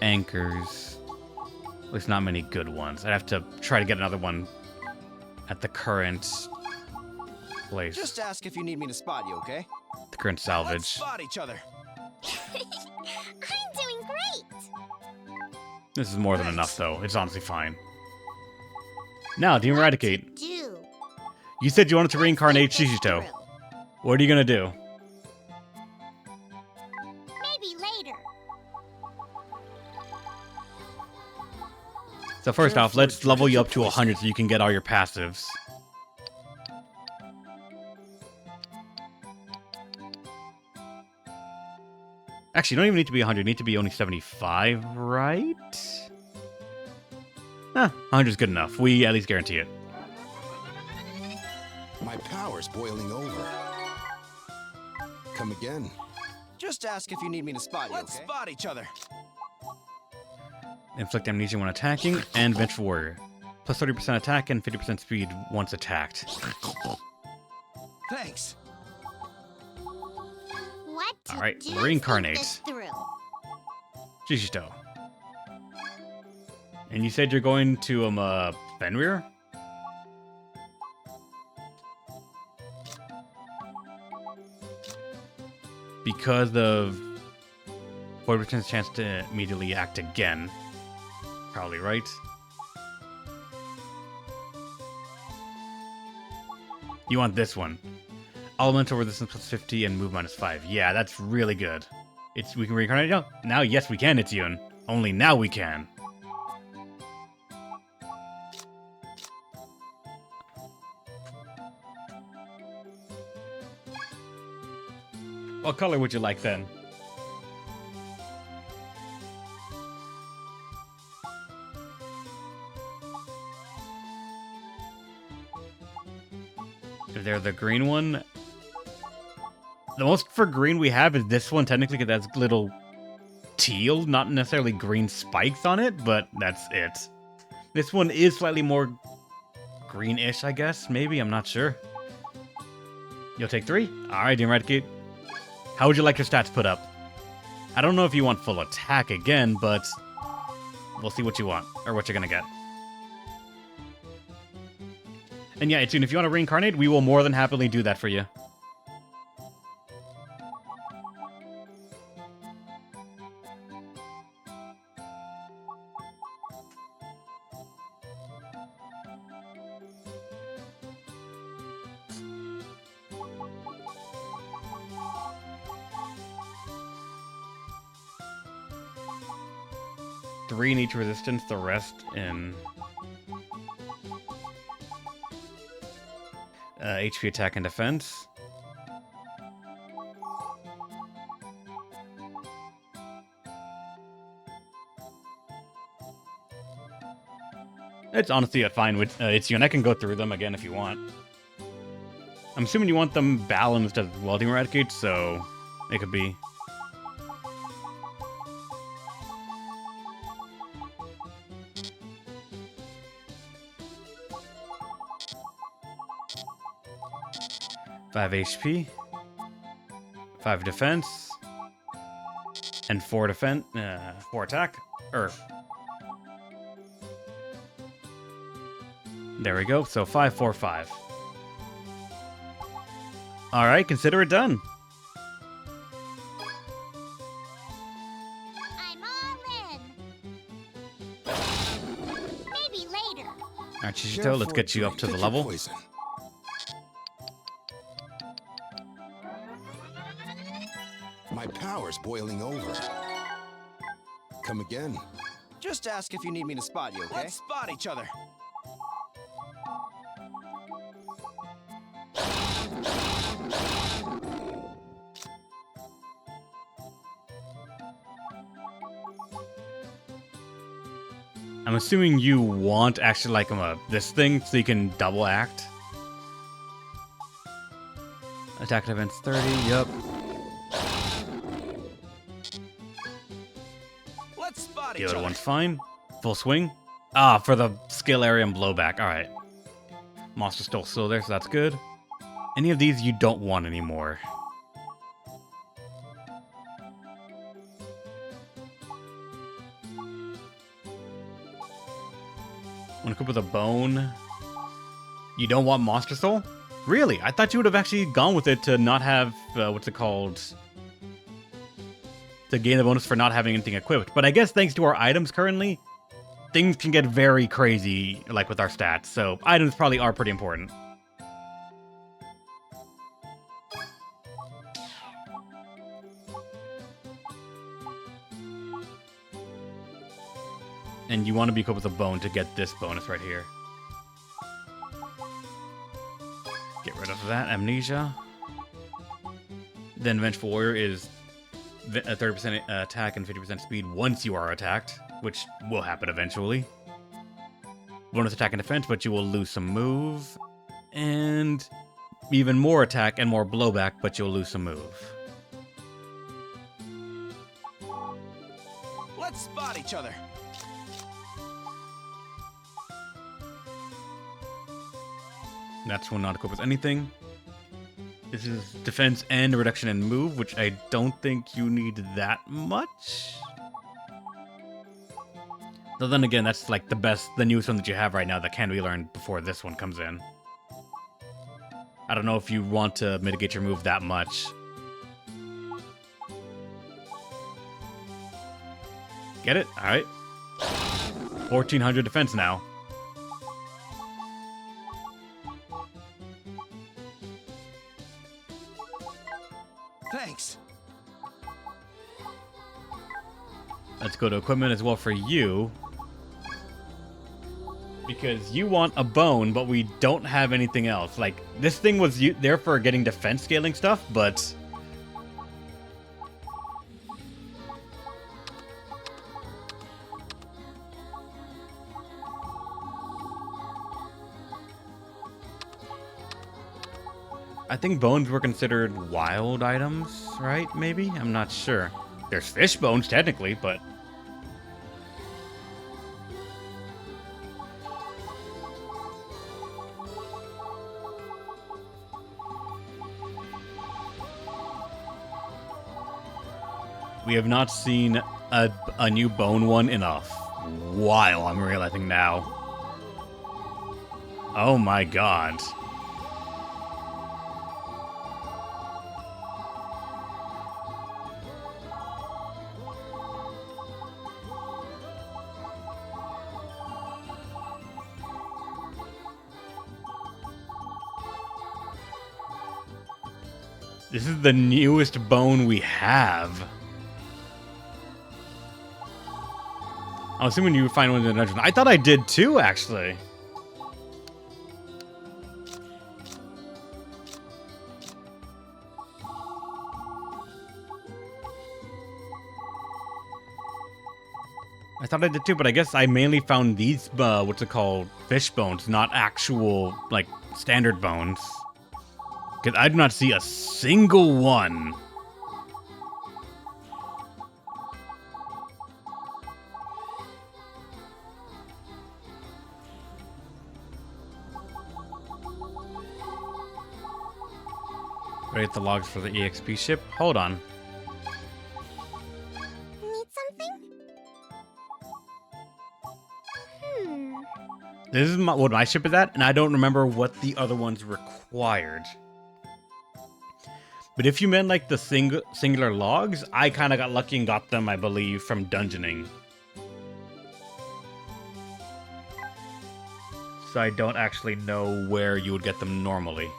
anchors. At least not many good ones. I'd have to try to get another one at the current place. Just ask if you need me to spot you, okay? The current Let's salvage. spot each other. I'm doing great. This is more than enough, though. It's honestly fine. Now, Demon Eradicate. Do. You said you wanted to reincarnate Shishito. What are you gonna do? Maybe later. So first off, let's level you up to 100 so you can get all your passives. Actually, you don't even need to be 100. You need to be only 75, right? 100 is good enough. We at least guarantee it. My power's boiling over. Come again. Just ask if you need me to spot you, Let's spot each other. Inflict amnesia when attacking, and Vengeful Warrior. Plus 30% attack and 50% speed once attacked. Thanks. What to Alright, do reincarnate. to think this through. Shishito. And you said you're going to, Fenrir? Because of 40% chance to immediately act again. Probably, right? You want this one. Elemental resistance plus 50 and move minus 5. Yeah, that's really good. We can reincarnate now? Now, yes, we can, it's Yun. Only now we can. What color would you like then? If they're the green one, the most for green we have is this one, technically, because that's little teal, not necessarily green spikes on it, but that's it. This one is slightly more greenish, I guess, maybe, I'm not sure. You'll take 3? Alright, Demon Eradicate. How would you like your stats put up? I don't know if you want full attack again, but we'll see what you want, or what you're gonna get. And yeah, Itsune, if you want to reincarnate, we will more than happily do that for you. Three in each resistance, the rest in... HP attack and defense. It's honestly fine with it's you, and I can go through them again if you want. I'm assuming you want them balanced as welding eradicate, so it could be. Five HP, 5 defense, and 4 defense, 4 attack. There we go. So 5, 4, 5. All right, consider it done. I'm all in. Maybe later. All right, Shishito, let's get you up to the level. Poison. My power's boiling over. Come again. Just ask if you need me to spot you, okay? Let's spot each other. I'm assuming you want actually like this thing so you can double act. Attack defense 30, yep. Let's spot The each other other. one's fine. Full swing. Ah, for the skill area and blowback. Alright. Monster's still there, so that's good. Any of these you don't want anymore. Want to equip with a bone? You don't want Monster Soul? Really? I thought you would have actually gone with it to not have, what's it called? To gain the bonus for not having anything equipped. But I guess thanks to our items currently, things can get very crazy, like with our stats. So items probably are pretty important. And you want to be equipped with a bone to get this bonus right here. Get rid of that. Amnesia. Then Vengeful Warrior is a 30% attack and 50% speed once you are attacked, which will happen eventually. Bonus attack and defense, but you will lose some move. And even more attack and more blowback, but you'll lose some move. Let's spot each other. That's when not equipped with anything. This is defense and reduction in move, which I don't think you need that much. Though then again, that's like the newest one that you have right now that can be learned before this one comes in. I don't know if you want to mitigate your move that much. Get it? Alright. 1400 defense now. Thanks. Let's go to equipment as well for you. Because you want a bone, but we don't have anything else. Like, this thing was there for getting defense scaling stuff, but... I think bones were considered wild items, right? Maybe? I'm not sure. There's fish bones, technically, but... We have not seen a new bone one in a while, I'm realizing now. Oh my god. This is the newest bone we have. I'm assuming you find one in the dungeon. I thought I did too, actually. I thought I did too, but I guess I mainly found these, what's it called, fish bones, not actual, like, standard bones. Because I do not see a single one. Ready at the logs for the EXP ship? Hold on. Need something? This is what my ship is at, and I don't remember what the other ones required. But if you meant like the singular logs, I kind of got lucky and got them, I believe, from dungeoning. So I don't actually know where you would get them normally.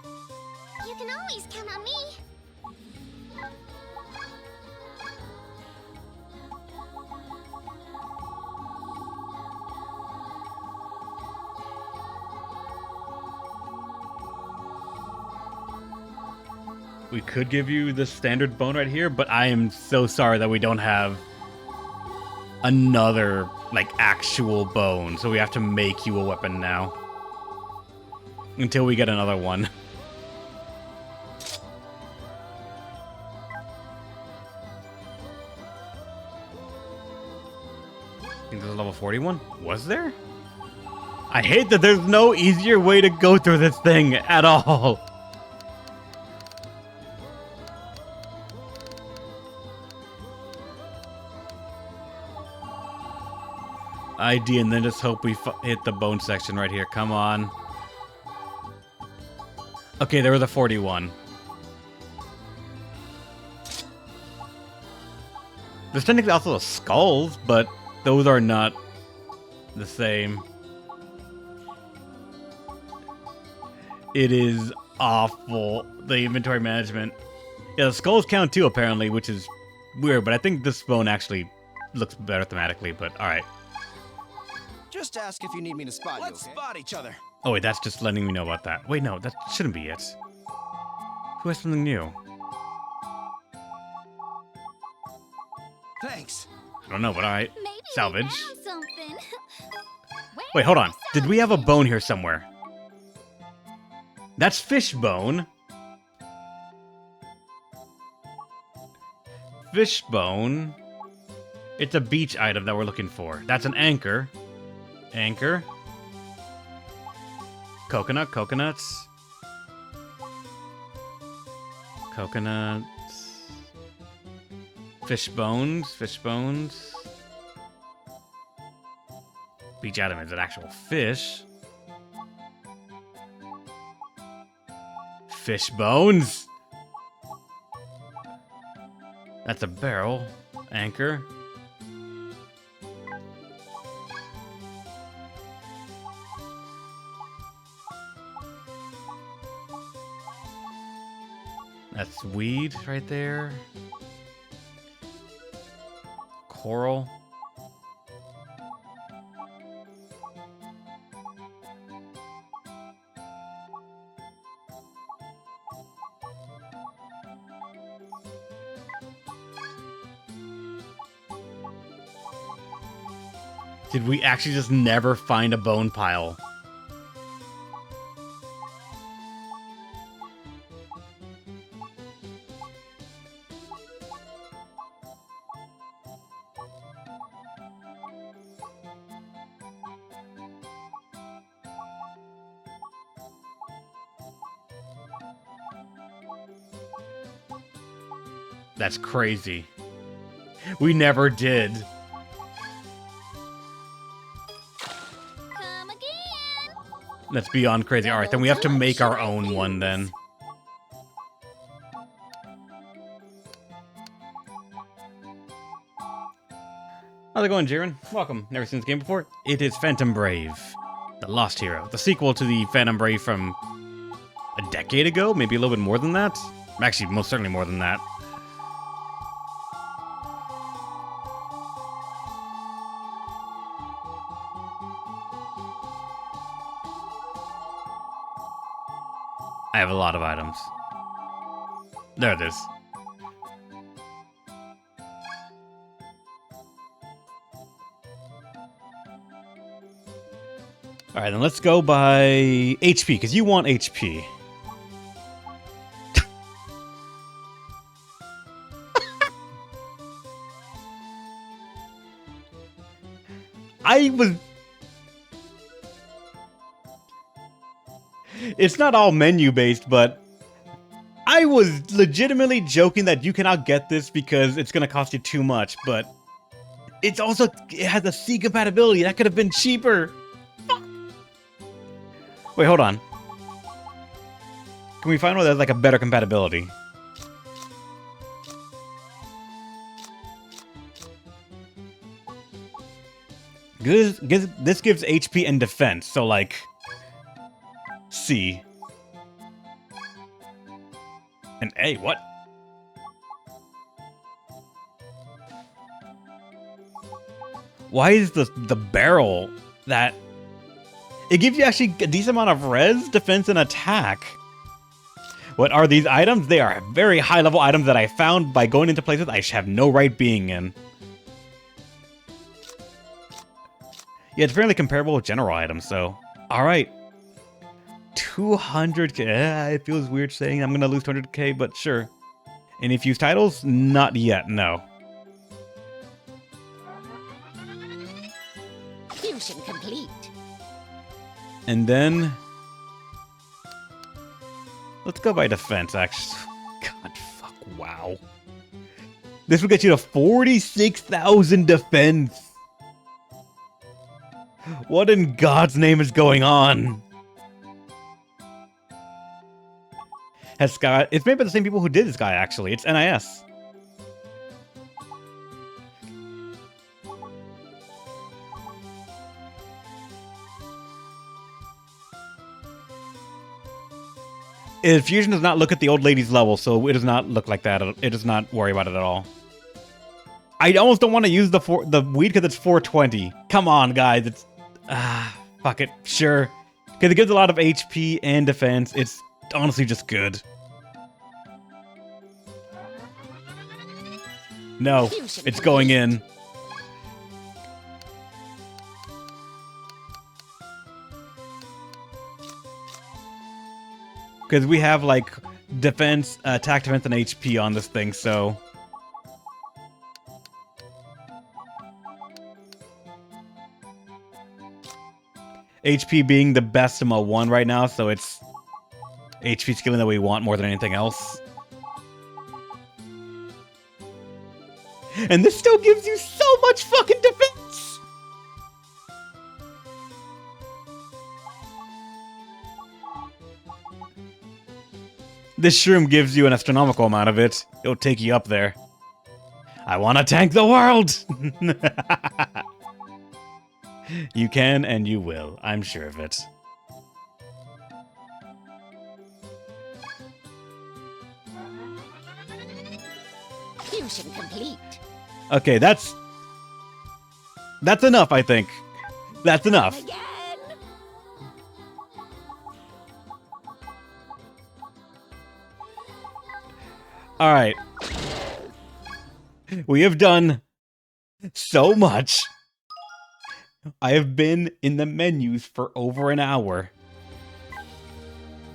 You can always count on me. We could give you the standard bone right here, but I am so sorry that we don't have another, like, actual bone. So we have to make you a weapon now. Until we get another one. I think there's a level 41. Was there? I hate that there's no easier way to go through this thing at all. ID and then just hope we hit the bone section right here. Come on. Okay, there was a 41. There's technically also the skulls, but those are not the same. It is awful, the inventory management. Yeah, the skulls count too, apparently, which is weird, but I think this bone actually looks better thematically, but alright. Just ask if you need me to spot you. Let's spot each other. Oh wait, that's just letting me know about that. Wait, no, that shouldn't be it. Who has something new? Thanks. I don't know, but alright. Maybe Salvage. we found something. Where Wait, hold are on. we Did we have a salvaging? bone here somewhere? That's fish bone. Fish bone. It's a beach item that we're looking for. That's an anchor. Anchor. Coconuts. Coconuts. Fish bones. Beach item is an actual fish. Fish bones. That's a barrel. Anchor. That's weed right there. Coral. Did we actually just never find a bone pile? That's crazy. We never did. Come again. That's beyond crazy. Alright, then we have to make our own one then. How's it going, Jiren? Welcome. Never seen this game before? It is Phantom Brave, the Lost Hero. The sequel to the Phantom Brave from a decade ago? Maybe a little bit more than that? Actually, most certainly more than that. I have a lot of items. There it is. Alright, then let's go by HP, because you want HP. It's not all menu based, but I was legitimately joking that you cannot get this because it's gonna cost you too much, but it has a C compatibility. That could have been cheaper. Wait, hold on. Can we find one that has like a better compatibility? This gives HP and defense, so like C. And A, what? Why is the barrel that... It gives you actually a decent amount of res, defense, and attack. What are these items? They are very high-level items that I found by going into places I have no right being in. Yeah, it's fairly comparable with general items, so... Alright. 200k. It feels weird saying I'm gonna lose 200k, but sure. Any fused titles? Not yet, no. Fusion complete. And then... Let's go by defense, actually. God, fuck, wow. This will get you to 46,000 defense! What in God's name is going on? It's made by the same people who did this guy, actually. It's NIS. Fusion does not look at the old lady's level, so it does not look like that. It does not worry about it at all. I almost don't want to use the weed because it's 420. Come on, guys. It's... fuck it. Sure. Because it gives a lot of HP and defense. It's honestly just good. No, it's going in. Because we have, like, defense, attack, defense, and HP on this thing, so... HP being the Bestimo 1 right now, so it's HP scaling that we want more than anything else. And this still gives you so much fucking defense! This shroom gives you an astronomical amount of it. It'll take you up there. I want to tank the world! You can and you will. I'm sure of it. Fusion complete. Okay, that's enough, I think. That's enough. Again. Alright. We have done so much. I have been in the menus for over an hour.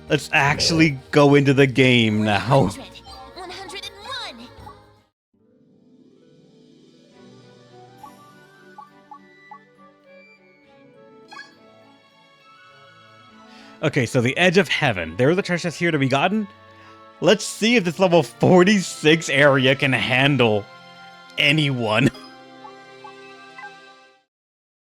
Let's actually go into the game now. 101. Okay, so the Edge of Heaven. There are the treasures here to be gotten. Let's see if this level 46 area can handle anyone.